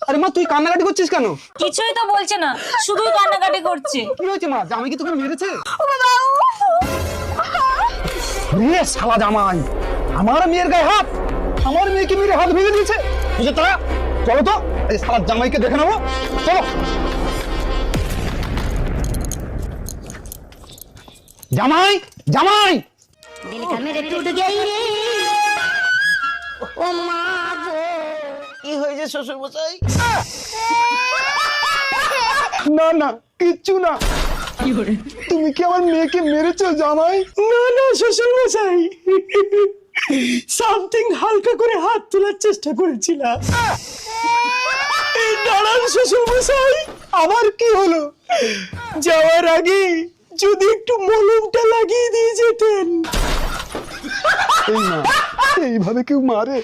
আরে মা তুই কান্নাকাটি করছিস কেন? কিছুই তো বলছে না, শুধুই কান্নাকাটি করছে। কি হয়েছে মা, জামাই কি তোকে মেরেছে? রে শালা জামাই, আমার মেয়ের গায়ে হাত, আমার মেয়েকে মেরে হাত ভেঙে দিয়েছে। বুঝে তারা চলো তো, এই শালা জামাইকে দেখে নেবো, চলো। জামাই জামাই दिल का मेरे टूट गई रे ओ माँ गो। কি হয়েছে শ্বশুর মশাই? না না কিচ্ছু না। তুমি কি আমার মেয়েকে মেরেছো জামাই? না না শ্বশুর মশাই, সামথিং হালকা করে হাত তোলার চেষ্টা করেছিলাম। এই দাঁড়ান শ্বশুর মশাই, আমার কি হলো? যাওয়ার আগে যদি একটু মলমটা লাগিয়ে দিয়ে যেতেন। এই না, এইভাবে কেউ মারে?